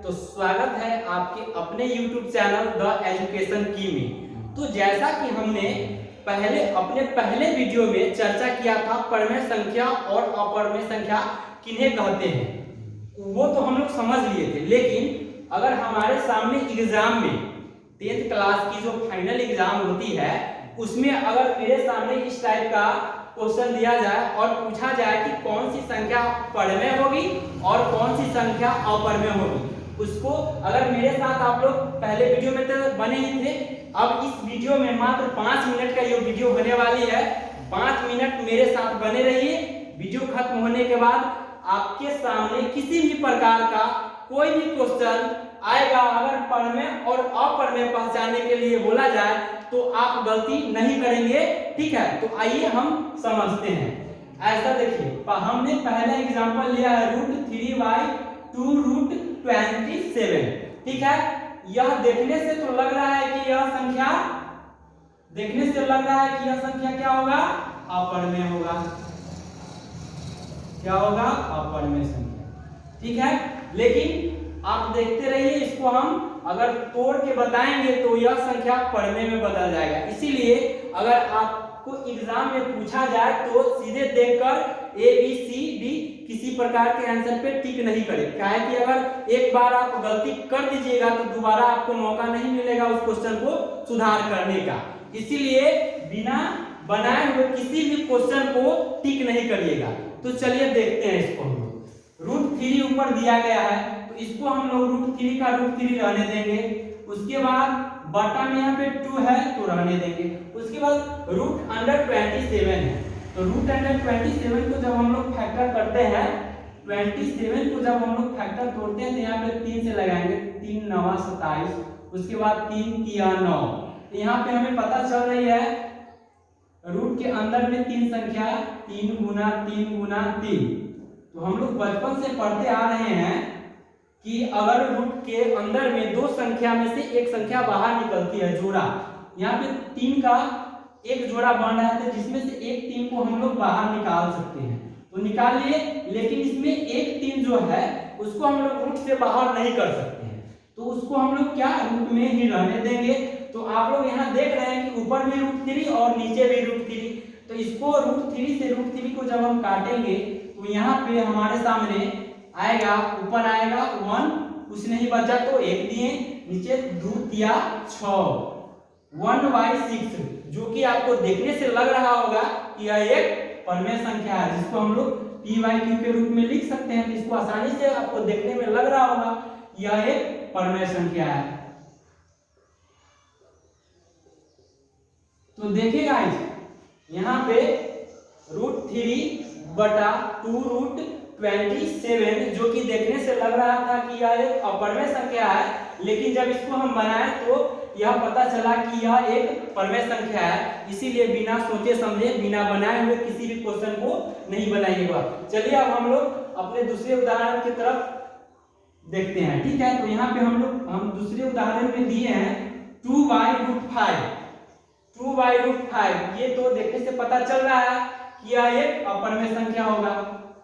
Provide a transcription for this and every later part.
तो स्वागत है आपके अपने YouTube चैनल द एजुकेशन की में। तो जैसा कि हमने अपने पहले वीडियो में चर्चा किया था परमेय संख्या और अपरमेय संख्या किन्हें कहते हैं, वो तो हम लोग समझ लिए थे। लेकिन अगर हमारे सामने एग्जाम में 10th क्लास की जो फाइनल एग्जाम होती है उसमें अगर मेरे सामने इस टाइप का क्वेश्चन दिया जाए और पूछा जाए कि कौन सी संख्या परमेय होगी और कौन सी संख्या अपरमेय होगी, उसको अगर मेरे साथ आप लोग पहले वीडियो में तो बने ही थे, अब इस वीडियो में मात्र 5 मिनट का ये वीडियो होने वाली है। 5 मिनट मेरे साथ बने रहिए। वीडियो खत्म होने के बाद आपके सामने किसी भी प्रकार का कोई भी क्वेश्चन आएगा, अगर परमेय और अपरमेय पहचानने के लिए बोला जाए तो आप गलती नहीं करेंगे, ठीक है। तो आइए हम समझते हैं। ऐसा देखिए, हमने पहला एग्जांपल लिया है √3/2√27, ठीक है। यह देखने से तो लग रहा है कि यह संख्या क्या होगा, अपरमेय होगा। क्या होगा, अपरमेय संख्या, ठीक है। लेकिन आप देखते रहिए, इसको हम अगर तोड़ के बताएंगे तो यह संख्या परमेय में बदल जाएगा। इसीलिए अगर आपको एग्जाम में पूछा जाए तो सीधे देखकर A B C D किसी प्रकार के आंसर पे टिक नहीं करें, क्या है कि अगर एक बार आप गलती कर दीजिएगा तो दोबारा आपको मौका नहीं मिलेगा उस क्वेश्चन को सुधार करने का। इसीलिए बिना बनाए हुए किसी भी क्वेश्चन को टिक नहीं करिएगा। तो चलिए देखते हैं इसको। हम लोग √3 ऊपर दिया गया है तो इसको हम लोग √3 का √3 रहने देंगे। उसके बाद बटा में यहाँ पे 2 है तो रहने देंगे। उसके बाद √27 है तो √27 को जब हम लोग फैक्टर करते हैं, 27 को जब हम लोग फैक्टर तोड़ते हैं तो यहाँ पे 3 से लगाएंगे, 3 9 27, उसके बाद 3 3 9। तो यहाँ पे हमें पता चल रही है रूट के अंदर में 3 संख्या 3 गुना 3 गुना 3। तो हम लोग बचपन से पढ़ते आ रहे हैं कि अगर रूट के अंदर में 2 संख्या में से एक संख्या बाहर निकलती है, जोड़ा, यहाँ पे 3 का एक जोड़ा बन रहा है जिसमें से एक 3 को हम लोग बाहर निकाल सकते हैं, तो निकाल लिए। लेकिन इसमें एक 3 जो है उसको हम लोग रूट से बाहर नहीं कर सकते हैं, तो उसको हम लोग क्या रूट में ही रहने देंगे। तो आप लोग यहाँ देख रहे हैं कि ऊपर भी √3 और नीचे भी √3, तो इसको √3 से √3 को जब हम काटेंगे तो यहाँ पे हमारे सामने आएगा, ऊपर आएगा 1, कुछ नहीं बचा तो 1 दिए, नीचे 2 दिया 6, 1/6, जो कि आपको देखने से लग रहा होगा कि यह एक परमेय संख्या है, जिसको हम लोग p/q के रूप में लिख सकते हैं। तो इसको आसानी से आपको देखने में लग रहा होगा यह एक परमेय संख्या है। तो देखिए गाइस, यहाँ पे √3/2√27 जो कि देखने से लग रहा था कि यह एक अपरमेय संख्या है, लेकिन जब इसको हम बनाए तो यह पता चला कि यह एक परमेय संख्या है। इसीलिए बिना सोचे समझे, बिना बनाए हुए किसी भी क्वेश्चन को नहीं बनाइएगा। चलिए अब हम लोग अपने दूसरे उदाहरण की तरफ देखते हैं, ठीक है। तो यहाँ पे हम दूसरे उदाहरण में दिए हैं 2/5। 2/5 ये तो देखने से पता चल रहा है कि यह एक अपरमेय संख्या होगा।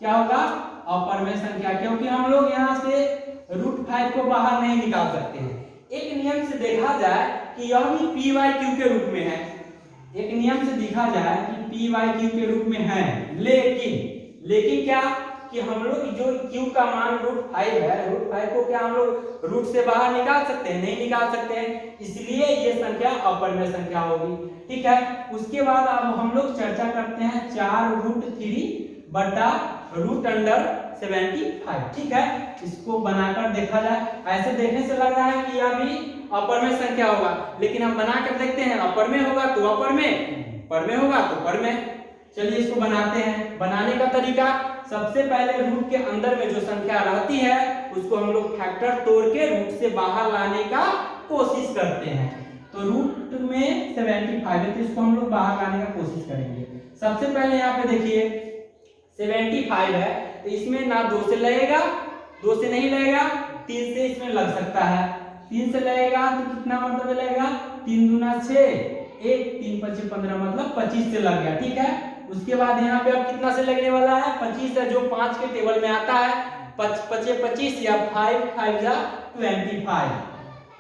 क्या होगा, अपरमेय संख्या, क्योंकि हम लोग यहाँ से √5 को बाहर नहीं निकाल सकते हैं। एक नियम से देखा जाए कि यह भी p/q के रूप में है, एक नियम से देखा जाए कि p/q के रूप में है, लेकिन क्या कि हम लोग जो q का मान √5 है, √5 को क्या हम लोग रूट से बाहर निकाल सकते हैं, नहीं निकाल सकते हैं, इसलिए ये संख्या अपरमेय संख्या होगी, ठीक है। उसके बाद अब हम लोग चर्चा करते हैं 4√3/√75, ठीक है। इसको बनाकर देखा जाए, ऐसे देखने से लग रहा है कि यह भी अपरमेय संख्या होगा, लेकिन हम बनाकर देखते हैं, अपरमेय होगा तो अपरमेय, परमेय होगा तो परमेय। चलिए इसको बनाते हैं। बनाने का तरीका, सबसे पहले रूट के अंदर में जो संख्या रहती है उसको हम लोग फैक्टर तोड़ के रूट से बाहर लाने का कोशिश करते हैं। तो रूट में 75 है तो इसको हम लोग बाहर लाने का कोशिश करेंगे। सबसे पहले यहाँ पे देखिए 75 है तो इसमें ना 2 से लगेगा, 2 से नहीं लगेगा, 3 से इसमें लग सकता है। 3 से लगेगा तो कितना मतलब लगेगा, 3 दूना 6, 1 3 5 15 मतलब 25 से लग गया, ठीक है। उसके बाद यहाँ पे अब कितना से लगने वाला है, 25 है, जो 5 के टेबल में आता है। पचे 25 या 5 5 जा 25,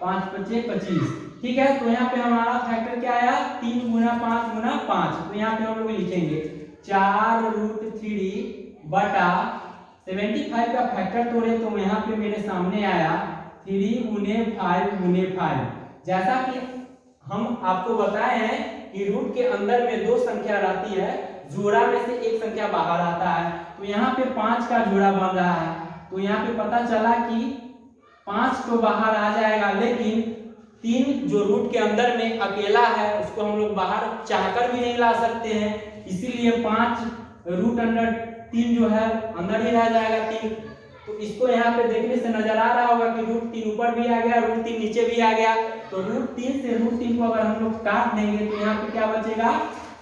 5 पचे 25। ठीक है, तो यहाँ पे हमारा फैक्टर क्या आया 3 गुना 5 गुना 5। तो यहाँ पे हम लोग लिखेंगे 4√3 बटा 75 का फैक्टर तोड़े तो यहाँ पे मेरे सामने आया 3 गुने 5 गुने 5। जैसा कि हम आपको बताए हैं कि रूट के अंदर में दो संख्या रहती है, जोड़ा में से एक संख्या बाहर आता है, तो यहाँ पे 5 का जोड़ा बन रहा है। तो यहाँ पे पता चला कि 5 तो बाहर आ जाएगा, लेकिन 3 जो रूट के अंदर में अकेला है उसको हम लोग बाहर चाहकर भी नहीं ला सकते हैं, इसीलिए 5√3 जो है अंदर ही रह जाएगा 3। तो इसको यहाँ पे देखने से नजर आ रहा होगा कि √3 ऊपर भी आ गया, √3 नीचे भी आ गया। तो √3 से √3 को अगर हम लोग काट देंगे तो यहाँ पे क्या बचेगा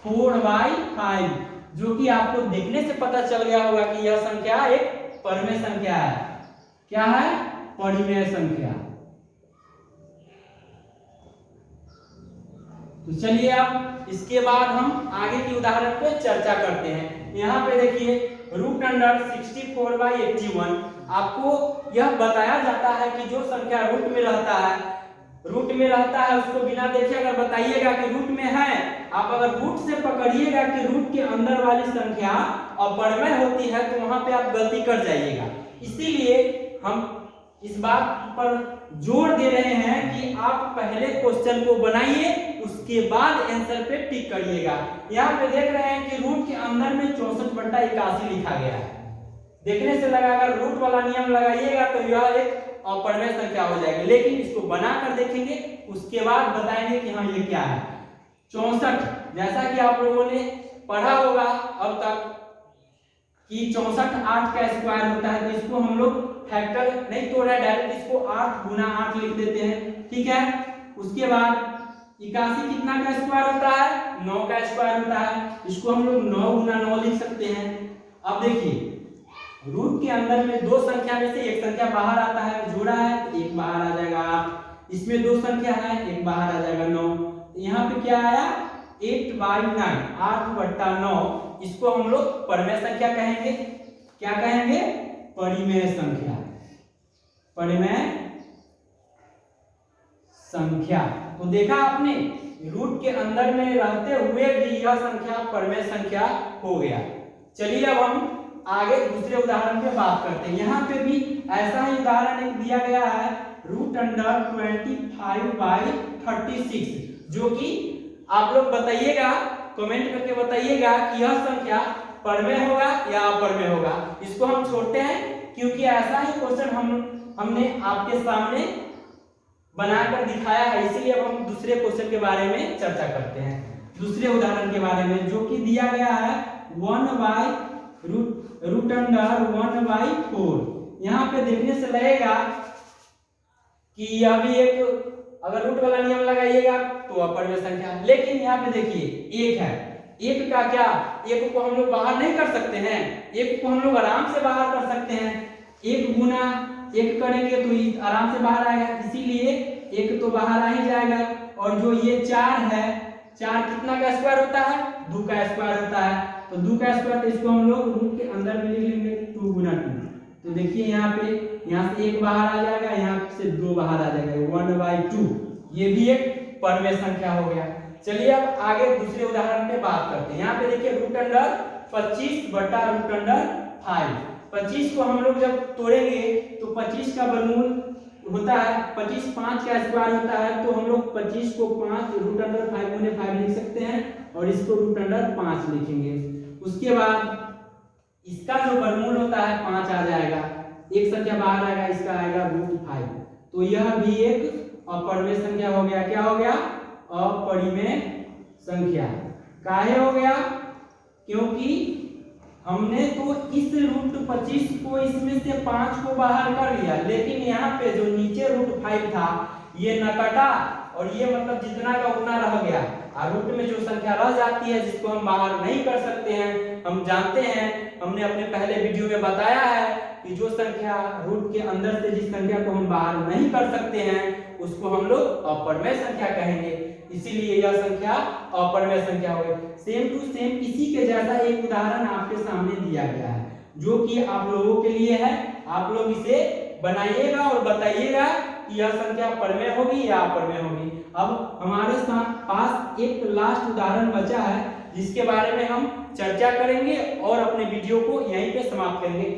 4/5, जो कि आपको देखने से पता चल गया होगा कि यह संख्या एक परिमेय संख्या है। क्या है? परिमेय संख्या। तो चलिए अब इसके बाद हम आगे की उदाहरण पे चर्चा करते हैं। यहाँ पे देखिए √64/81। आपको यह बताया जाता है कि जो संख्या रूट में रहता है उसको बिना देखे अगर बताइएगा कि रूट में है, आप अगर रूट से पकड़िएगा कि रूट के अंदर वाली संख्या अपरिमेय होती है तो वहां पे आप गलती कर जाइएगा। इसीलिए हम इस बात पर जोर दे रहे हैं कि आप पहले क्वेश्चन को बनाइए, उसके बाद आंसर पे टिक करिएगा। यहाँ पे देख रहे हैं कि रूट के अंदर में 64/81 लिखा गया है। देखने से लगा अगर रूट वाला नियम लगाइएगा तो यह एक अपरिमेय संख्या हो जाएगी, लेकिन इसको बनाकर देखेंगे उसके बाद बताएंगे कि हाँ ये क्या है। 64, जैसा कि आप लोगों ने पढ़ा होगा अब तक कि 64 8 का स्क्वायर होता है, तो इसको हम लोग फैक्टर नहीं तोड़ा, डायरेक्ट इसको 8 गुना 8 लिख देते हैं। ठीक है, उसके बाद 81 कितना का स्क्वायर होता है 9 का स्क्वायर होता है, इसको हम लोग 9 गुना 9 लिख सकते हैं। अब देखिए रूट के अंदर में दो संख्या में से एक संख्या बाहर आता है, जोड़ा है तो एक बाहर आ जाएगा 8, इसमें दो संख्या है एक बाहर आ जाएगा 9। यहाँ पे क्या आया 8/9, 8/9। इसको हम लोग परिमेय संख्या कहेंगे। क्या कहेंगे? परिमेय संख्या। परिमेय संख्या। तो देखा आपने रूट के अंदर में रहते हुए भी यह संख्या परिमेय संख्या हो गया। चलिए अब हम आगे दूसरे उदाहरण पे बात करते हैं। यहाँ पे भी ऐसा ही उदाहरण एक दिया गया है √25/36, जो कि आप लोग बताइएगा, कमेंट करके बताइएगा कि यह संख्या परिमेय होगा या अपरिमेय होगा। इसको हम छोड़ते हैं क्योंकि ऐसा ही क्वेश्चन हमने आपके सामने बनाकर दिखाया है, इसीलिए अब हम दूसरे क्वेश्चन के बारे में चर्चा करते हैं। दूसरे उदाहरण के बारे में जो कि दिया गया है 1/√1/4। यहाँ पे देखने से लगेगा कि यह भी एक, अगर रूट वाला नियम लगाइएगा तो अपरिमेय संख्या, लेकिन यहाँ पे देखिए एक है, एक का क्या, एक को हम लोग बाहर नहीं कर सकते हैं, एक को हम लोग आराम से बाहर कर सकते हैं। 1 गुना 1 करेंगे तो आराम से बाहर आएगा, इसीलिए एक तो बाहर आ ही जाएगा। और जो ये 4 है, 4 कितना का स्क्वायर होता है 2 का स्क्वायर होता है, तो 2 का स्क्वायर, तो इसको हम लोग रूट के अंदर में लिख लेंगे 2 गुना 2। तो देखिए यहाँ पे, यहाँ से 1 बाहर आ जाएगा, यहाँ से 2 बाहर आ जाएगा, 1/2। ये भी एक परिमेय संख्या हो गया। चलिए अब आगे दूसरे उदाहरण पे बात करते हैं। यहाँ पे देखिए √25/√5। 25 को हम लोग जब तोड़ेंगे तो 25 का वर्गमूल होता है 25, 5 का स्क्वायर होता है, तो हम लोग 25 को 5 √5 गुने 5 लिख सकते हैं और इसको √5 लिखेंगे। उसके बाद इसका जो वर्गमूल होता है 5 आ जाएगा, एक संख्या बाहर आएगा, इसका आएगा √5। तो यह भी एक अपरिमेय संख्या हो गया। क्या हो गया? अपरिमेय संख्या। काहे हो गया? क्योंकि हमने तो इस √25 को इसमें से 5 को बाहर कर लिया, लेकिन यहाँ पे जो नीचे √5 था ये न कटा और ये मतलब जितना का उतना रह गया। और रूट में जो संख्या रह जाती है जिसको हम बाहर नहीं कर सकते हैं, हम जानते हैं, हमने अपने पहले वीडियो में बताया है कि जो संख्या रूट के अंदर से जिस संख्या को हम बाहर नहीं कर सकते हैं उसको हम लोग अपरिमेय संख्या कहेंगे, इसीलिए यह संख्या अपरिमेय संख्या हो गई। सेम टू सेम इसी के जैसा एक उदाहरण आपके सामने दिया गया है जो कि आप लोगों के लिए है, आप लोग इसे बनाइएगा और बताइएगा कि यह संख्या परमेय होगी या अपरमेय होगी। अब हमारे पास एक लास्ट उदाहरण बचा है जिसके बारे में हम चर्चा करेंगे और अपने वीडियो को यहीं पे समाप्त करेंगे।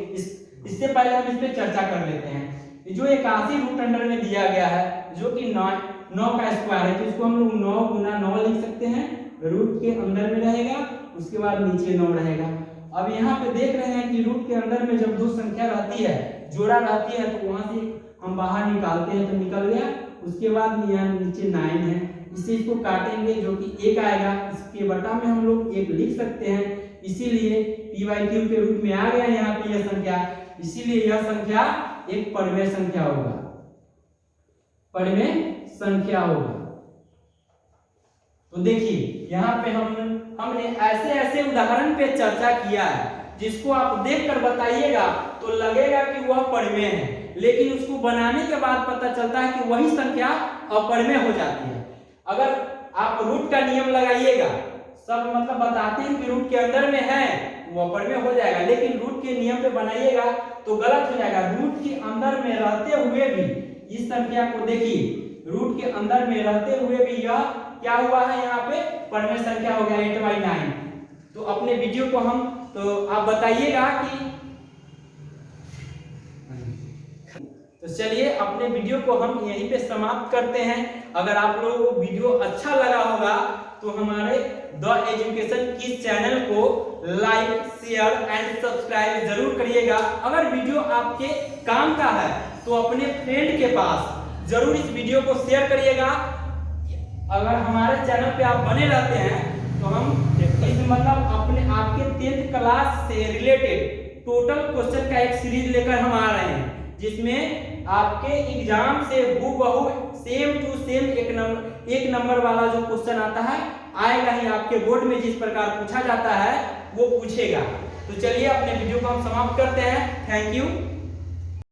इससे पहले हम इस पे चर्चा कर लेते हैं। जो 81 रूट अंडर में दिया गया है जो कि 9 का स्क्वायर है, तो इसको हम लोग 9 गुना 9 लिख सकते हैं। रूट के अंदर में रहेगा, उसके बाद नीचे 9 रहेगा। अब यहाँ पे देख रहे हैं कि रूट के अंदर में जब दो संख्या रहती है, जोड़ा रहती है, तो वहां से हम बाहर निकालते हैं तो निकल गया। उसके बाद यहाँ नीचे 9 है, इसे इसको काटेंगे जो कि 1 आएगा। इसके बटा में हम लोग 1 लिख सकते हैं, इसीलिए p/q के रूप में आ गया यहाँ पे यह संख्या। इसीलिए यह संख्या एक परमेय संख्या होगा, परमेय संख्या होगा। तो देखिए यहाँ पे हमने ऐसे उदाहरण पे चर्चा किया है जिसको आप देखकर बताइएगा तो लगेगा कि वह परमेय है, लेकिन उसको बनाने के बाद पता चलता है कि वही संख्या अपरमेय हो जाती है। अगर आप रूट का नियम लगाइएगा, सब मतलब बताते हैं कि रूट के अंदर में है वो अपरमेय हो जाएगा, लेकिन रूट के नियम पे बनाइएगा तो गलत हो जाएगा। रूट के अंदर में रहते हुए भी इस संख्या को देखिए, रूट के अंदर में रहते हुए भी यह क्या हुआ है, यहाँ पे परमेय संख्या हो गया 8/9। तो अपने वीडियो को तो आप बताइएगा कि तो चलिए अपने वीडियो को हम यहीं पे समाप्त करते हैं। अगर आप लोगों को वीडियो अच्छा लगा होगा तो हमारे द एजुकेशन किड्स चैनल को लाइक, शेयर एंड सब्सक्राइब जरूर करिएगा। अगर वीडियो आपके काम का है तो अपने फ्रेंड के पास जरूर इस वीडियो को शेयर करिएगा। अगर हमारे चैनल पे आप बने रहते हैं तो हम इस मतलब अपने आपके 10th क्लास से रिलेटेड टोटल क्वेश्चन का एक सीरीज लेकर हम आ रहे हैं, जिसमें आपके एग्जाम से हूबहू सेम टू सेम एक नंबर वाला जो क्वेश्चन आता है आएगा ही। आपके बोर्ड में जिस प्रकार पूछा जाता है वो पूछेगा। तो चलिए अपने वीडियो को हम समाप्त करते हैं। Thank you.